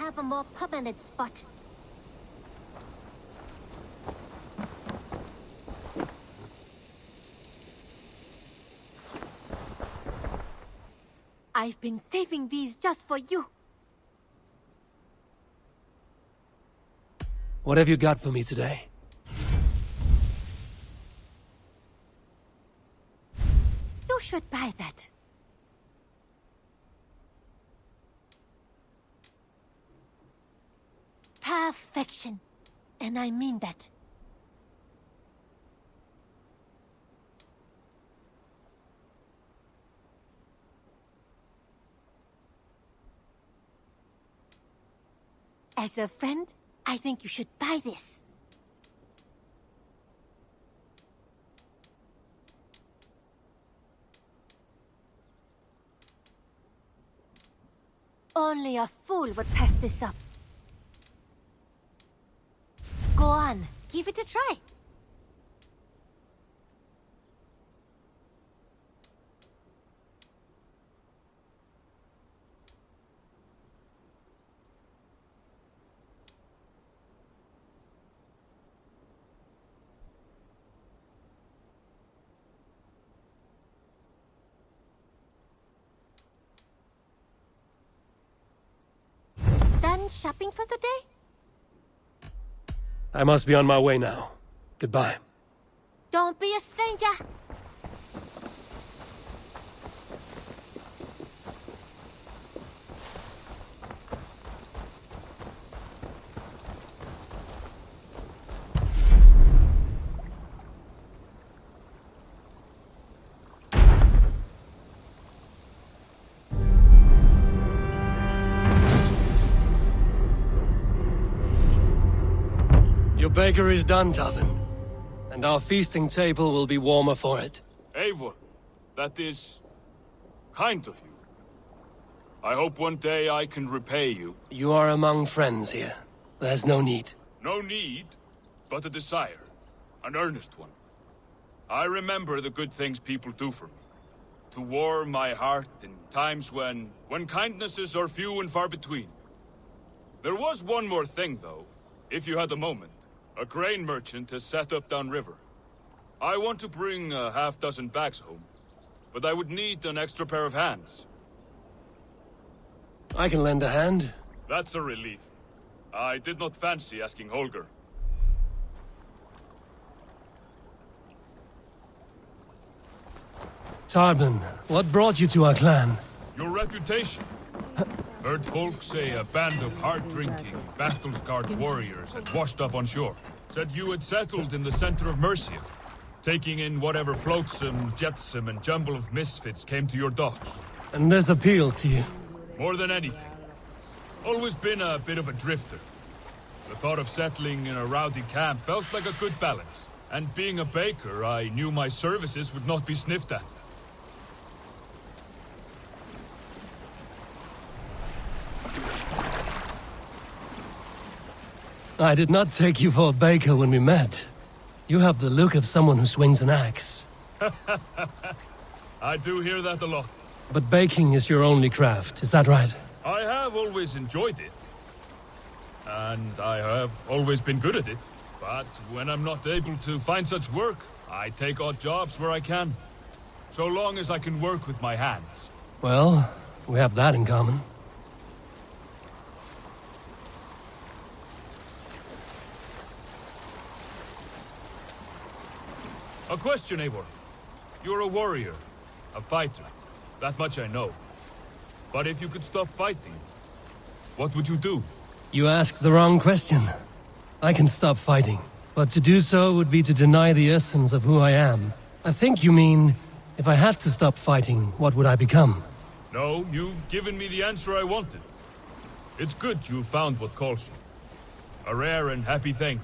have a more permanent spot. I've been saving these just for you. What have you got for me today? You should buy that. Perfection. And I mean that. As a friend, I think you should buy this. Only a fool would pass this up. Go on, give it a try. Done shopping for the day? I must be on my way now. Goodbye. Don't be a stranger. Your baker is done, Tavin. And our feasting table will be warmer for it. Eivor, that is kind of you. I hope one day I can repay you. You are among friends here. There's no need. No need, but a desire. An earnest one. I remember the good things people do for me. To warm my heart in times when kindnesses are few and far between. There was one more thing, though, if you had a moment. A grain merchant has set up downriver. I want to bring a half-dozen bags home, but I would need an extra pair of hands. I can lend a hand. That's a relief. I did not fancy asking Holger. Tarbin, what brought you to our clan? Your reputation. Heard folk say a band of hard-drinking, battle-scarred warriors had washed up on shore. Said you had settled in the center of Mercia, taking in whatever flotsam, jetsam, and jumble of misfits came to your docks. And this appealed to you? More than anything. Always been a bit of a drifter. The thought of settling in a rowdy camp felt like a good balance. And being a baker, I knew my services would not be sniffed at. I did not take you for a baker when we met. You have the look of someone who swings an axe. I do hear that a lot. But baking is your only craft, is that right? I have always enjoyed it. And I have always been good at it. But when I'm not able to find such work, I take odd jobs where I can. So long as I can work with my hands. Well, we have that in common. A question, Eivor. You're a warrior, a fighter. That much I know. But if you could stop fighting, what would you do? You asked the wrong question. I can stop fighting, but to do so would be to deny the essence of who I am. I think you mean, if I had to stop fighting, what would I become? No, you've given me the answer I wanted. It's good you found what calls you. A rare and happy thing.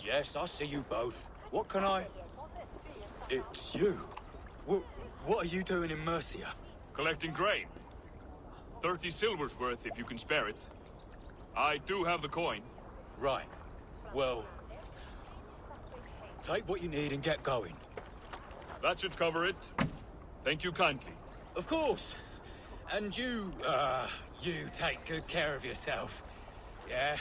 Yes, I see you both. What can I... It's you. What are you doing in Mercia? Collecting grain. 30 silver's worth if you can spare it. I do have the coin. Right. Well, take what you need and get going. That should cover it. Thank you kindly. Of course. And you take good care of yourself. Yeah?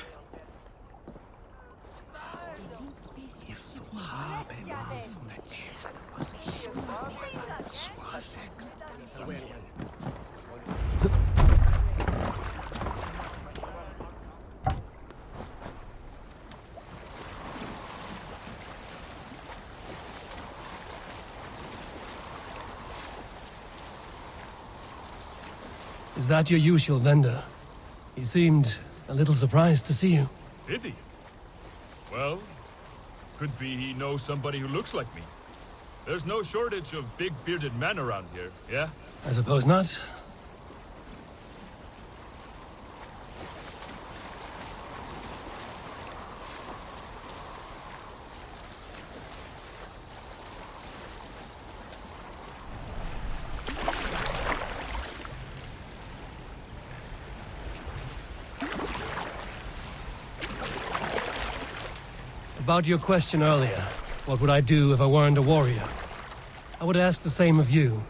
Is that your usual vendor? He seemed a little surprised to see you. Did he? Well, could be he knows somebody who looks like me. There's no shortage of big bearded men around here, yeah? I suppose not. About your question earlier, what would I do if I weren't a warrior? I would ask the same of you.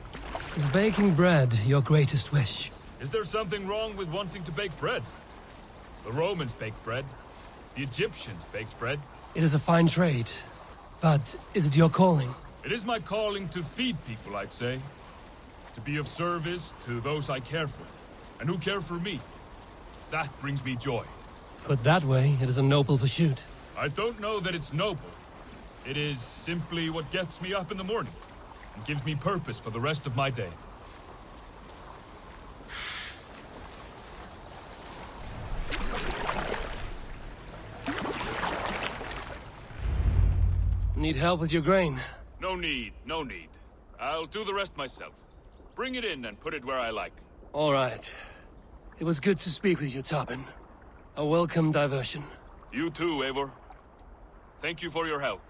Is baking bread your greatest wish? Is there something wrong with wanting to bake bread? The Romans baked bread. The Egyptians baked bread. It is a fine trade, but is it your calling? It is my calling to feed people, I'd say. To be of service to those I care for, and who care for me. That brings me joy. Put that way, it is a noble pursuit. I don't know that it's noble. It is simply what gets me up in the morning, and gives me purpose for the rest of my day. Need help with your grain? No need, no need. I'll do the rest myself. Bring it in and put it where I like. All right. It was good to speak with you, Tobin. A welcome diversion. You too, Eivor. Thank you for your help.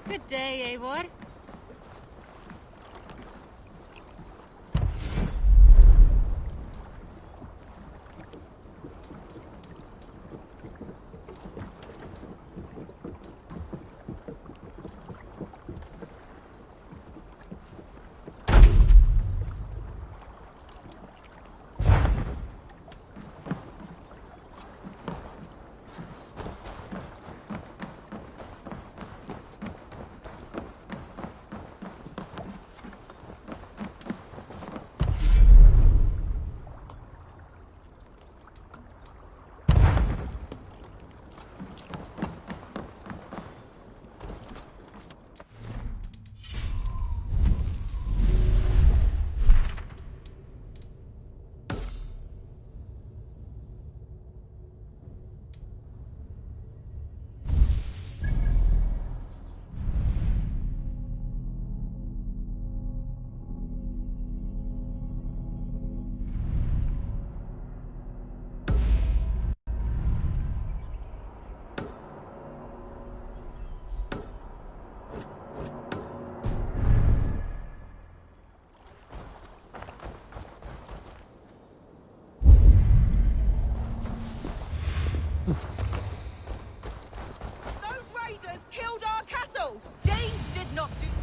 Good day, Eivor.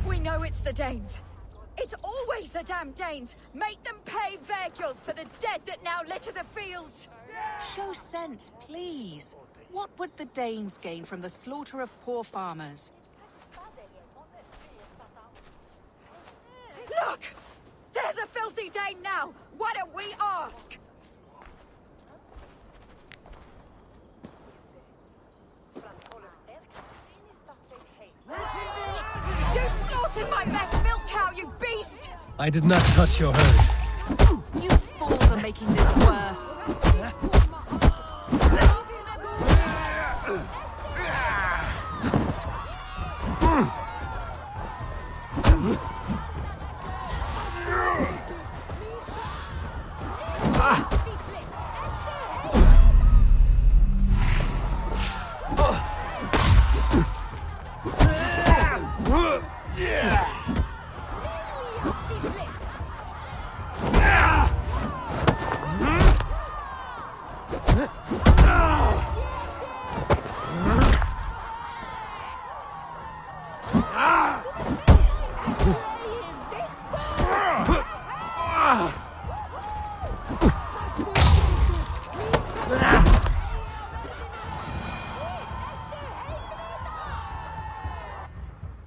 We know it's the Danes. It's always the damn Danes. Make them pay their guilt for the dead that now litter the fields. Show sense, please. What would the Danes gain from the slaughter of poor farmers? Look! There's a filthy Dane now! Why don't we ask? You slaughtered my best milk cow, you beast! I did not touch your herd. You fools are making this worse.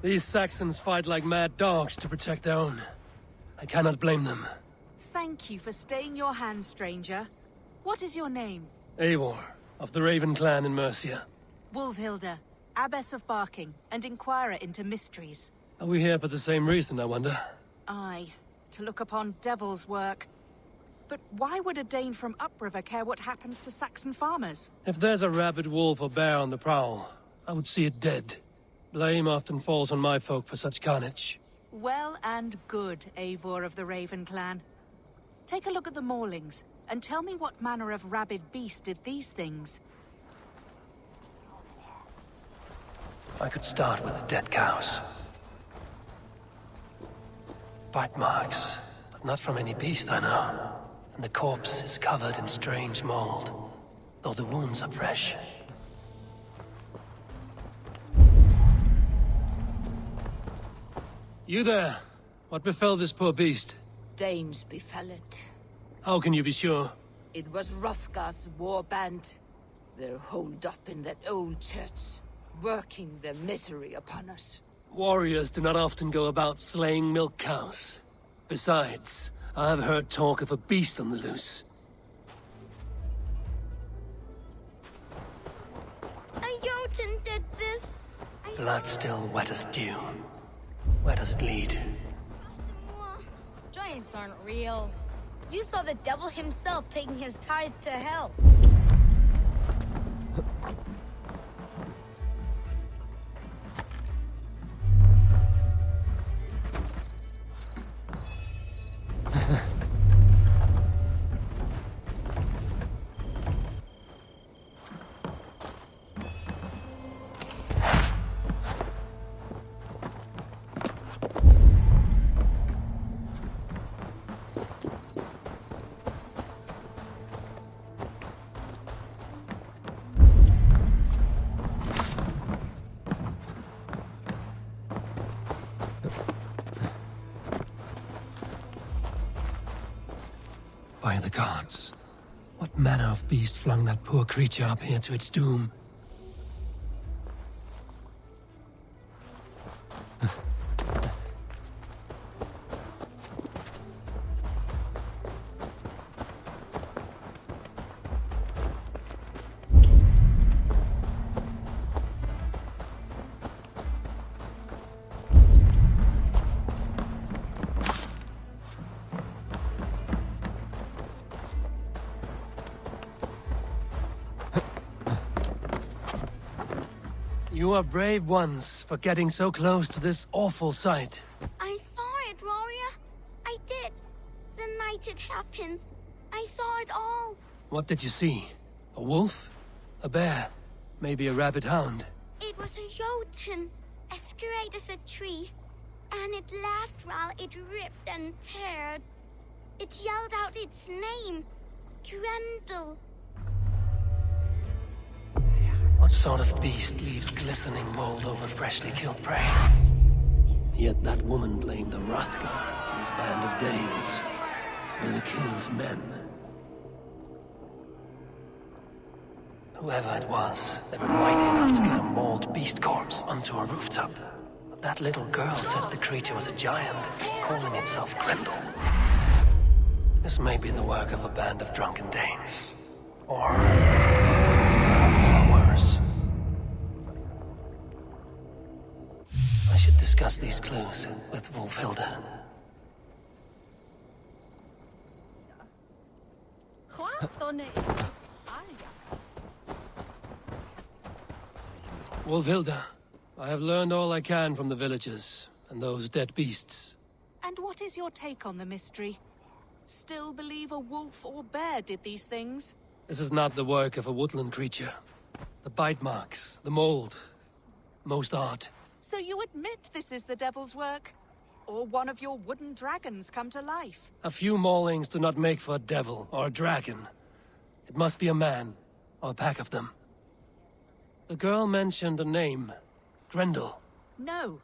These Saxons fight like mad dogs to protect their own. I cannot blame them. Thank you for staying your hand, stranger. What is your name? Eivor, of the Raven clan in Mercia. Wolfhilda, Abbess of Barking, and Inquirer into Mysteries. Are we here for the same reason, I wonder? Aye, to look upon devil's work. But why would a Dane from upriver care what happens to Saxon farmers? If there's a rabid wolf or bear on the prowl, I would see it dead. Blame often falls on my folk for such carnage. Well and good, Eivor of the Raven clan. Take a look at the maulings, and tell me what manner of rabid beast did these things. I could start with the dead cows. Bite marks, but not from any beast I know. And the corpse is covered in strange mold, though the wounds are fresh. You there? What befell this poor beast? Danes befell it. How can you be sure? It was Hrothgar's war band. They're holed up in that old church, working their misery upon us. Warriors do not often go about slaying milk cows. Besides, I have heard talk of a beast on the loose. A Jotun did this. Blood still wet as dew. Where does it lead? Giants aren't real. You saw the devil himself taking his tithe to hell. By the gods, what manner of beast flung that poor creature up here to its doom? You are brave ones for getting so close to this awful sight. I saw it, warrior. I did. The night it happened. I saw it all. What did you see? A wolf? A bear? Maybe a rabid hound? It was a Jotun, as straight as a tree. And it laughed while it ripped and teared. It yelled out its name. Grendel. What sort of beast leaves glistening mold over freshly killed prey? Yet that woman blamed the Hrothgar and his band of Danes. Were the killer's men. Whoever it was, they were mighty enough to get a mauled beast corpse onto a rooftop. But that little girl said the creature was a giant, calling itself Grendel. This may be the work of a band of drunken Danes. Or worse. I should discuss these clues with Wolfhilda. Wolfhilda, I have learned all I can from the villagers and those dead beasts. And what is your take on the mystery? Still believe a wolf or bear did these things? This is not the work of a woodland creature. The bite marks, the mold, most odd. So you admit this is the devil's work? Or one of your wooden dragons come to life? A few maulings do not make for a devil or a dragon. It must be a man, or a pack of them. The girl mentioned a name, Grendel. No.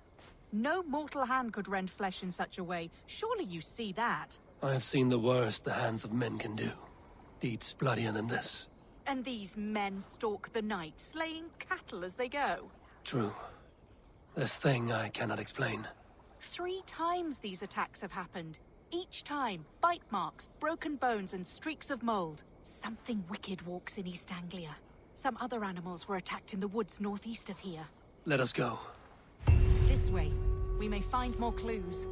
No mortal hand could rend flesh in such a way. Surely you see that. I have seen the worst the hands of men can do. Deeds bloodier than this. And these men stalk the night, slaying cattle as they go. True. This thing I cannot explain. 3 times these attacks have happened. Each time, bite marks, broken bones, and streaks of mold. Something wicked walks in East Anglia. Some other animals were attacked in the woods northeast of here. Let us go. This way. We may find more clues.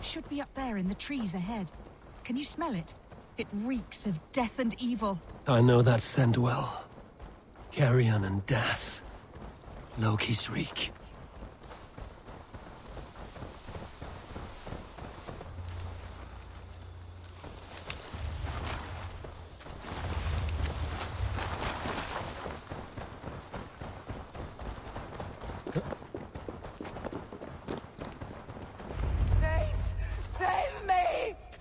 Should be up there in the trees ahead. Can you smell it? It reeks of death and evil. I know that scent well. Carrion and death. Loki's reek.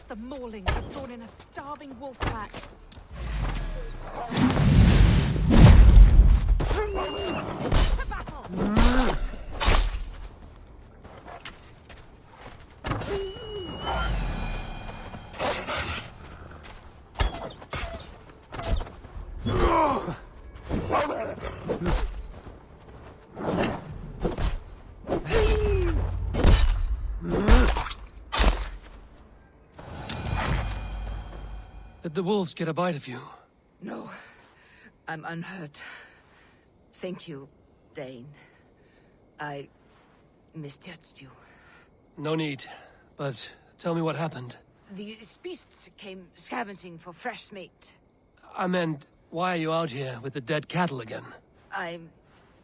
The Maulings have drawn in a starving wolf pack. To battle! Did the wolves get a bite of you? No, I'm unhurt. Thank you, Dane. I misjudged you. No need. But tell me what happened. These beasts came scavenging for fresh meat. I meant, why are you out here with the dead cattle again? I'm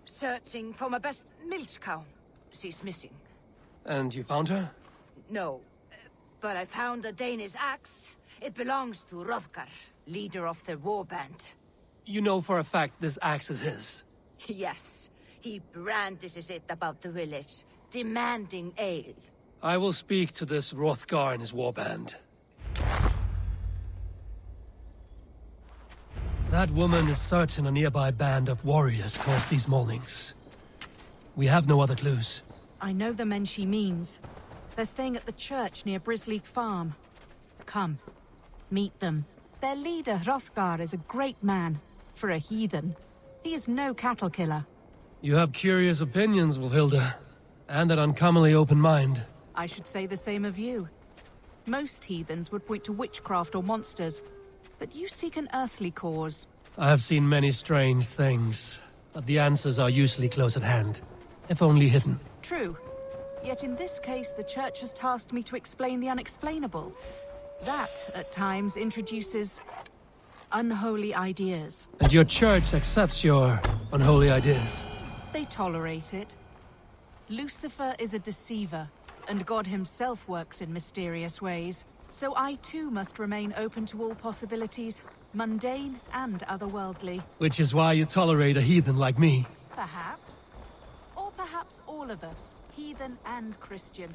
searching for my best milch cow. She's missing. And you found her? No, but I found a Danish axe. It belongs to Hrothgar, leader of the warband. You know for a fact this axe is his. Yes, he brandishes it about the village, demanding ale. I will speak to this Hrothgar and his warband. That woman is certain a nearby band of warriors caused these maulings. We have no other clues. I know the men she means. They're staying at the church near Brisleek Farm. Come, meet them. Their leader, Hrothgar, is a great man. For a heathen. He is no cattle killer. You have curious opinions, Wolfhilda. And an uncommonly open mind. I should say the same of you. Most heathens would point to witchcraft or monsters, but you seek an earthly cause. I have seen many strange things, but the answers are usually close at hand, if only hidden. True. Yet in this case, the Church has tasked me to explain the unexplainable. That, at times, introduces unholy ideas. And your church accepts your unholy ideas? They tolerate it. Lucifer is a deceiver, and God himself works in mysterious ways. So I too must remain open to all possibilities, mundane and otherworldly. Which is why you tolerate a heathen like me. Perhaps. Or perhaps all of us, heathen and Christian.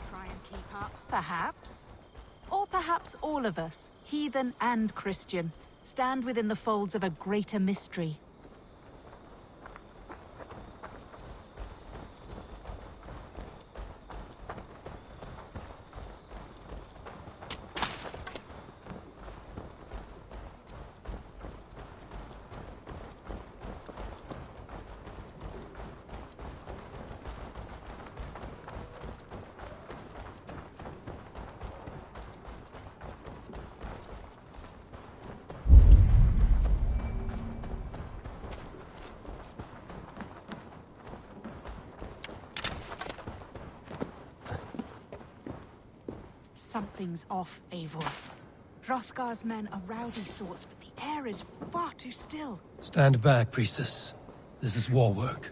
Try and keep up. Perhaps. Or perhaps all of us, heathen and Christian, stand within the folds of a greater mystery. Something's off, Eivor. Hrothgar's men are rowdy sorts, but the air is far too still. Stand back, priestess. This is war work.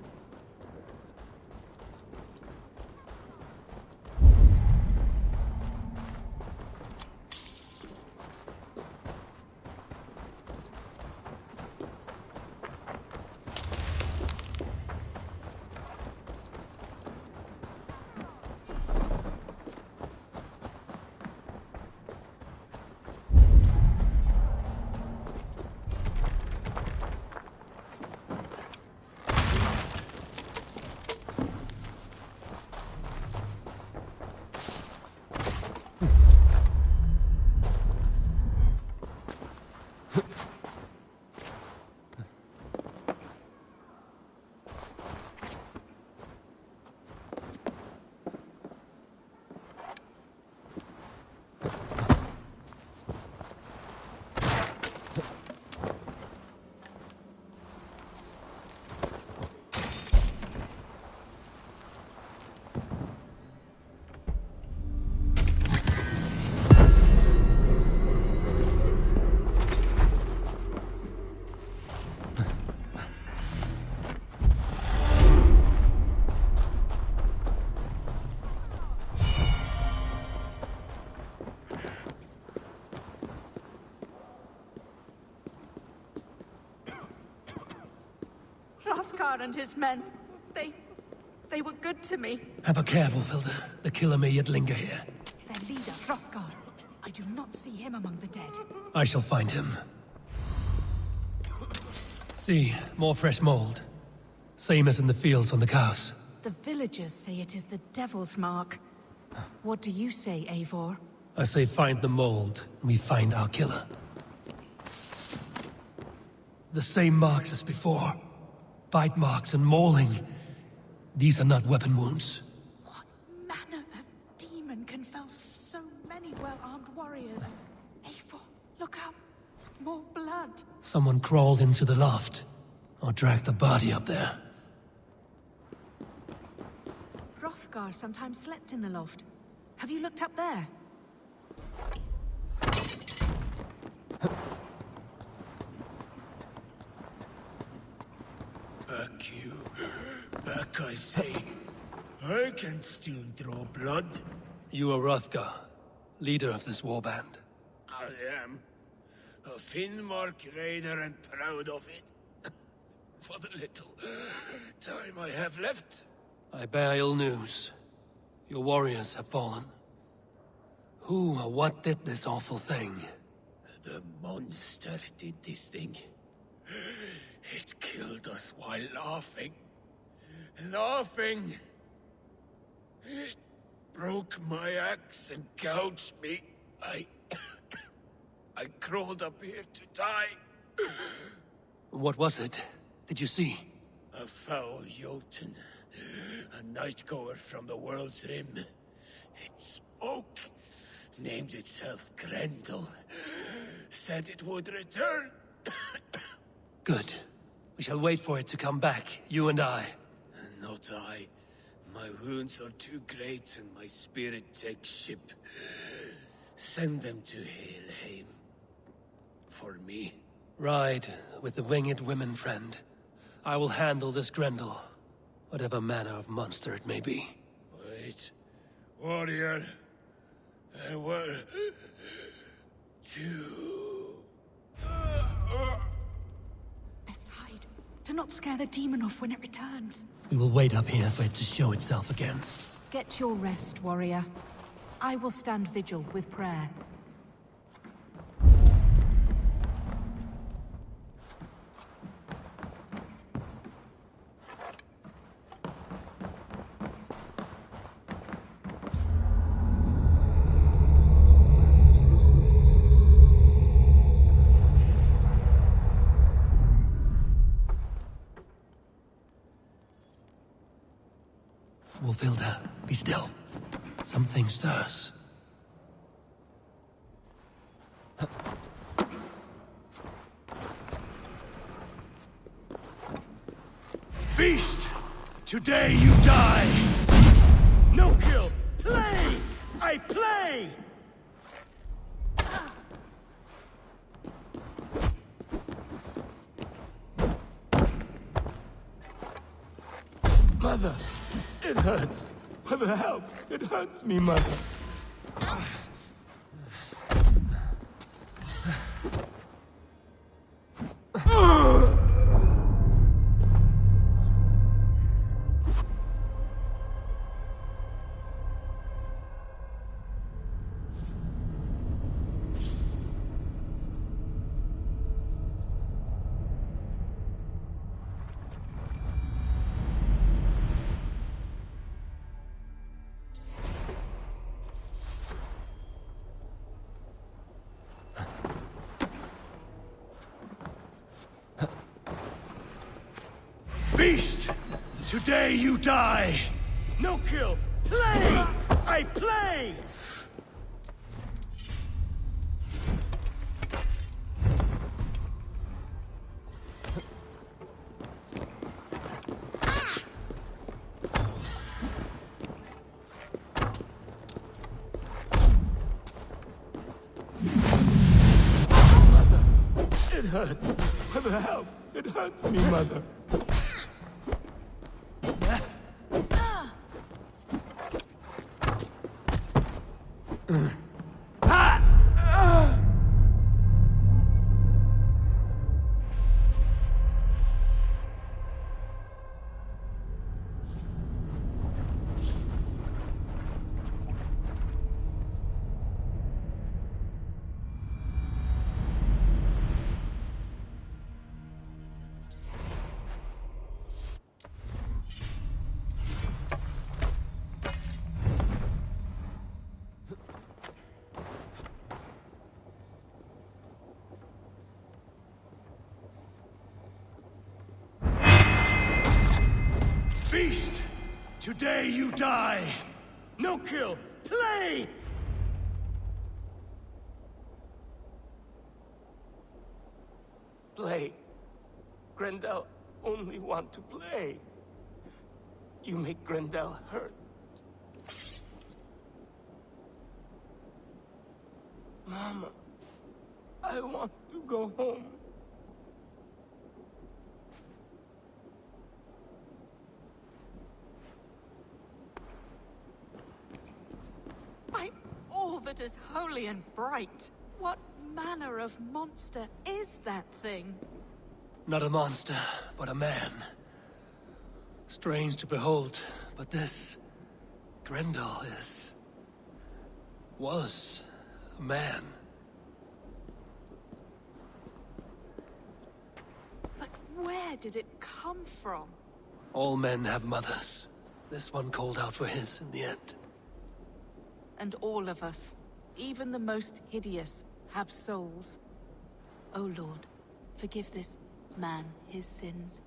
Hrothgar and his men. They were good to me. Have a careful, Filda. The killer may yet linger here. Their leader, Hrothgar. I do not see him among the dead. I shall find him. See, more fresh mold. Same as in the fields on the cows. The villagers say it is the Devil's Mark. What do you say, Eivor? I say find the mold, and we find our killer. The same marks as before. Bite marks and mauling. These are not weapon wounds. What manner of demon can fell so many well-armed warriors? Eivor, look up. More blood. Someone crawled into the loft, or dragged the body up there. Hrothgar sometimes slept in the loft. Have you looked up there? Back you. Back, I say. I can still draw blood. You are Hrothgar, leader of this warband. I am. A Finnmark raider and proud of it. For the little time I have left. I bear ill news. Your warriors have fallen. Who or what did this awful thing? The monster did this thing. It killed us while laughing. Laughing! It broke my axe and gouged me. I crawled up here to die. What was it? Did you see? A foul Jotun. A night-goer from the world's rim. It spoke. Named itself Grendel. Said it would return. Good. We shall wait for it to come back, you and I. Not I. My wounds are too great and my spirit takes ship. Send them to Helheim. For me. Ride with the winged women, friend. I will handle this Grendel. Whatever manner of monster it may be. Wait. Warrior. There were... two... Best hide. Do not scare the demon off when it returns. We will wait up here for it to show itself again. Get your rest, warrior. I will stand vigil with prayer. Wolfilda, be still. Something stirs. Beast! Today you die! No kill! Play! I play! Mother! It hurts. Mother, help! It hurts me, Mother. Beast! Today you die! No kill! Play! I play! Mother! It hurts! Mother, help! It hurts me, Mother! beast! Today you die! No kill! Play! Play. Grendel only want to play. You make Grendel hurt. Mama, I want to go home. By all that is holy and bright, what manner of monster is that thing? Not a monster, but a man. Strange to behold, but this... Grendel was a man. But where did it come from? All men have mothers. This one called out for his in the end. And all of us, even the most hideous, have souls. O Lord, forgive this man his sins,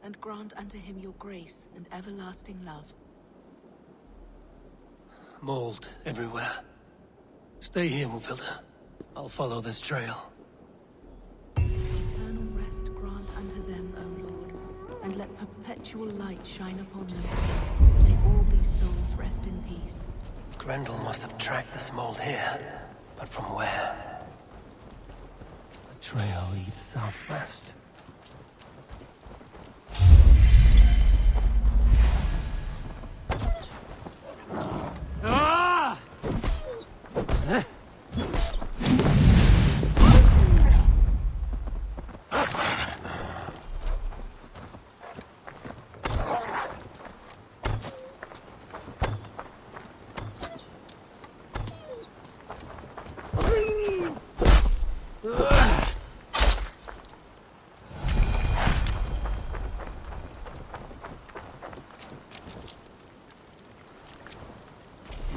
and grant unto him your grace and everlasting love. Mold everywhere. Stay here, Wolfilda. I'll follow this trail. Eternal rest grant unto them, O Lord, and let perpetual light shine upon them. May all these souls rest in peace. Grendel must have tracked this mold here, but from where? The trail leads southwest.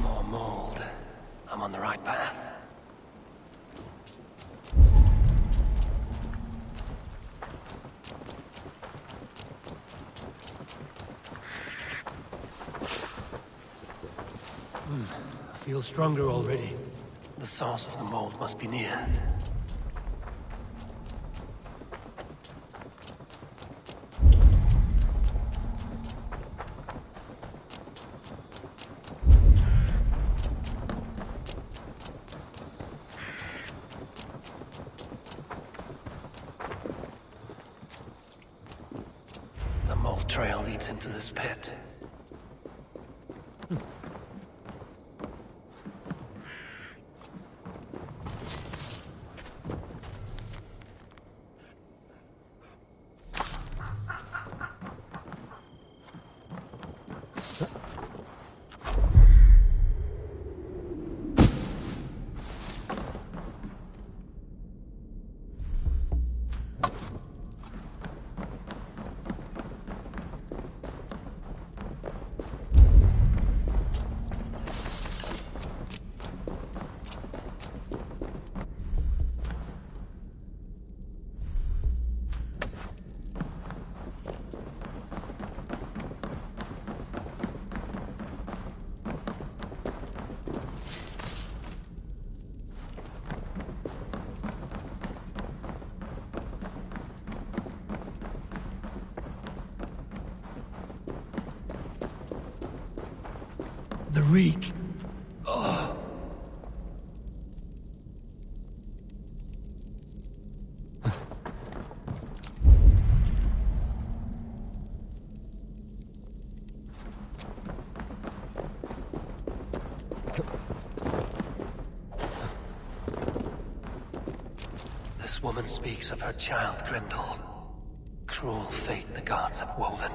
More mold. I'm on the right path. I feel stronger already. The source of the mold must be near. The mold trail leads into this pit. The reek. Oh. This woman speaks of her child, Grendel. Cruel fate the gods have woven.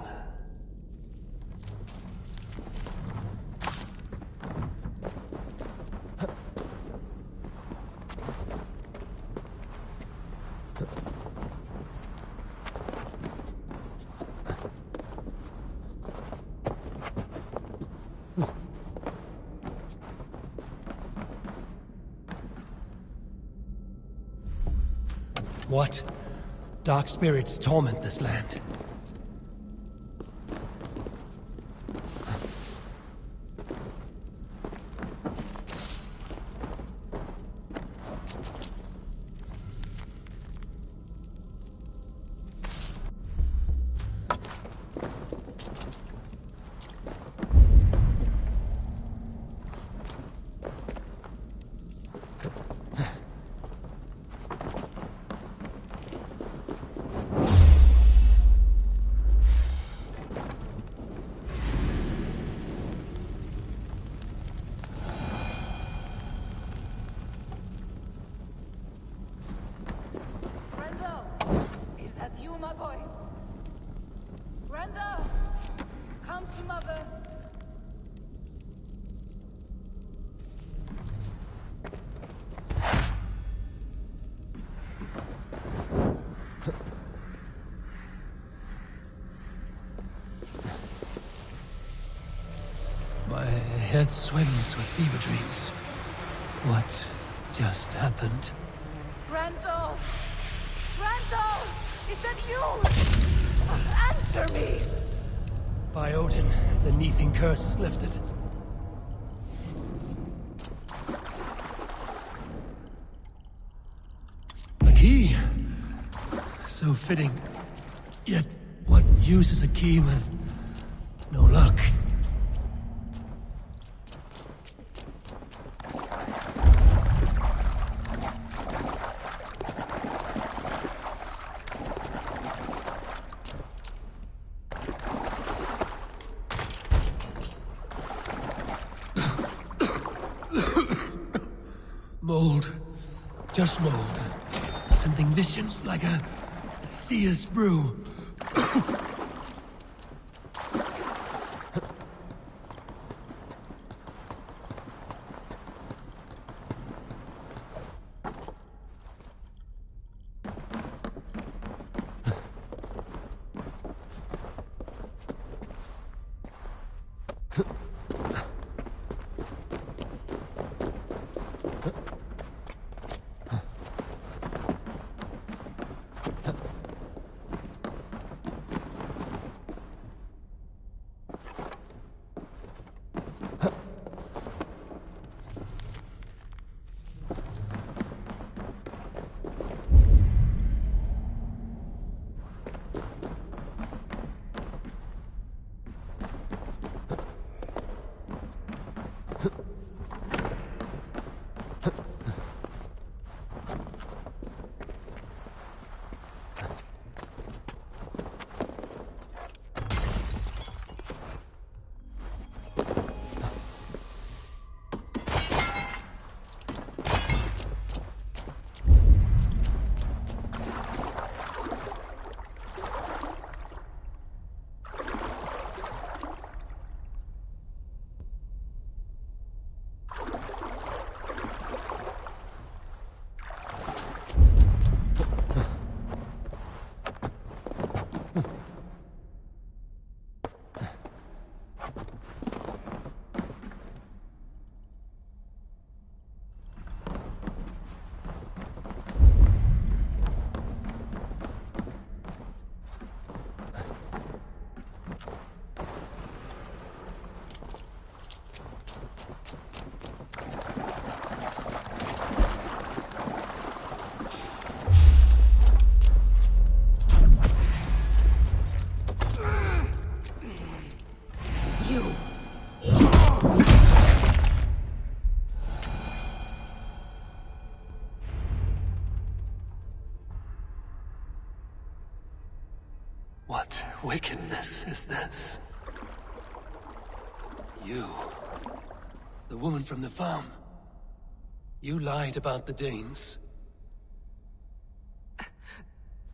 What? Dark spirits torment this land. head swims with fever dreams. What just happened? Grendel! Grendel! Is that you? Answer me! By Odin, the Neething curse is lifted. A key! So fitting. Yet, what use is a key with no luck? Mold. Just mold. Sending visions like a seer's brew. What wickedness is this? You, the woman from the farm. You lied about the Danes.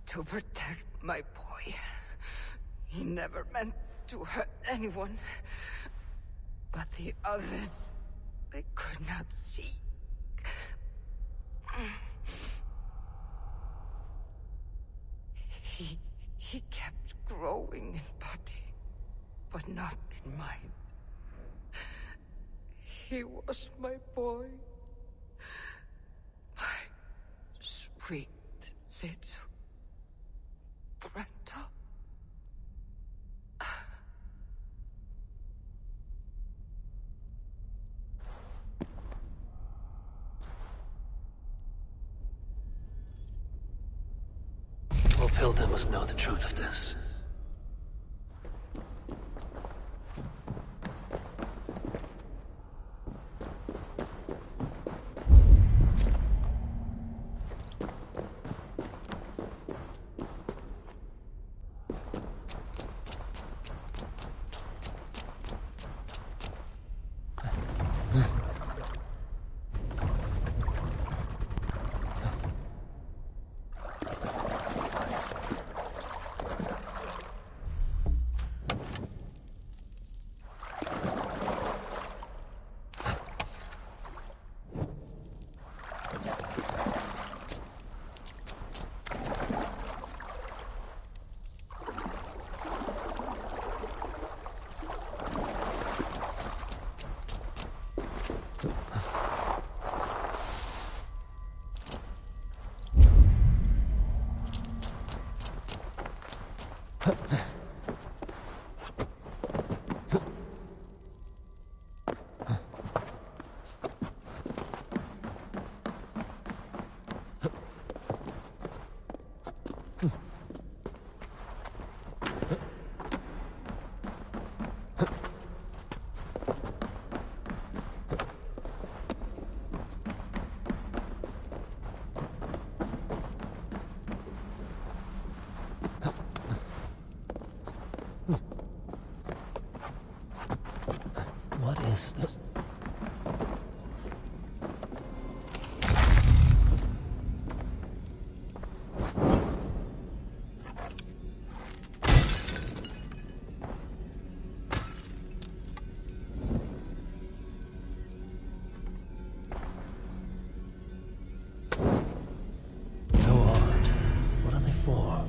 To protect my boy. He never meant to hurt anyone. But the others, they could not see. He kept growing in body, but not in mind. He was my boy. My sweet little Grendel. Wolfhilda must know the truth of this. What is this? So odd. What are they for?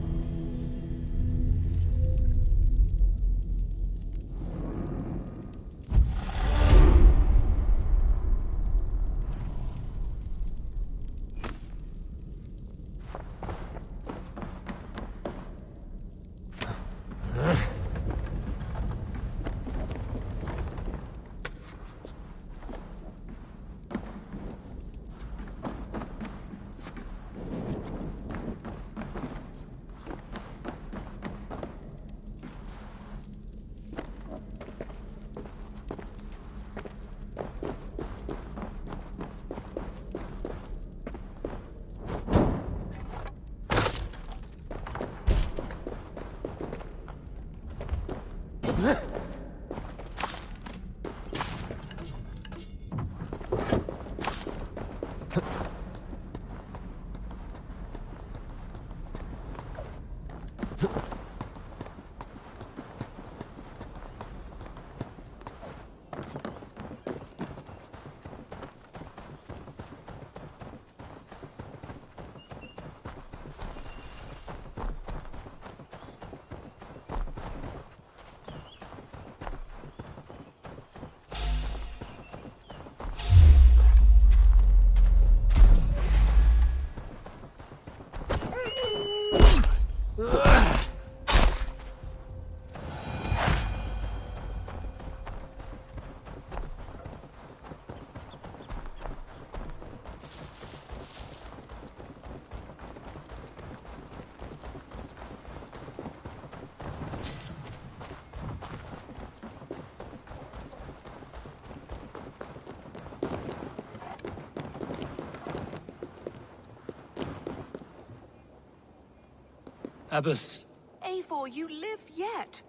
Abbess, Eivor, you live yet.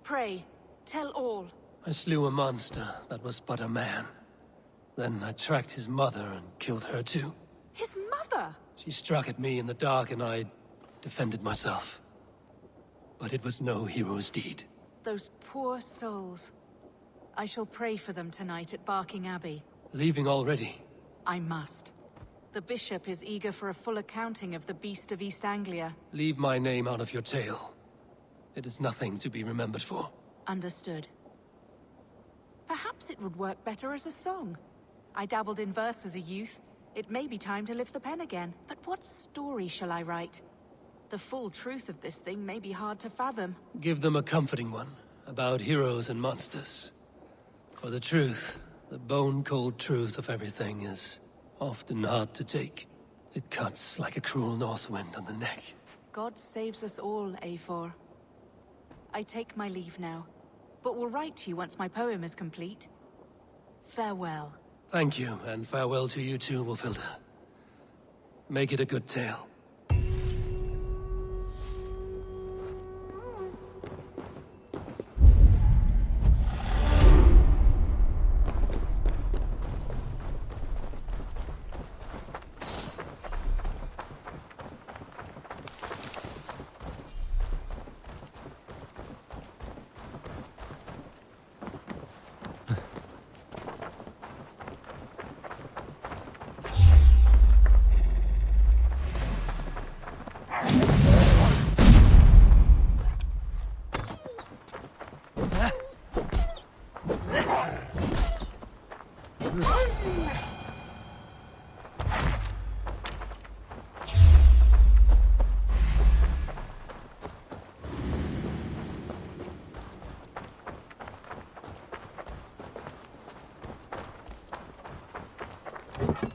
Pray, tell all. I slew a monster that was but a man. Then I tracked his mother and killed her too. His mother? She struck at me in the dark and I defended myself. But it was no hero's deed. Those poor souls. I shall pray for them tonight at Barking Abbey. Leaving already? I must. The bishop is eager for a full accounting of the Beast of East Anglia. Leave my name out of your tale. It is nothing to be remembered for. Understood. Perhaps it would work better as a song. I dabbled in verse as a youth. It may be time to lift the pen again. But what story shall I write? The full truth of this thing may be hard to fathom. Give them a comforting one, about heroes and monsters. For the truth, the bone-cold truth of everything is often hard to take. It cuts like a cruel north wind on the neck. God saves us all, Eivor. I take my leave now, but will write to you once my poem is complete. Farewell. Thank you, and farewell to you too, Wolfilda. Make it a good tale. Thank you.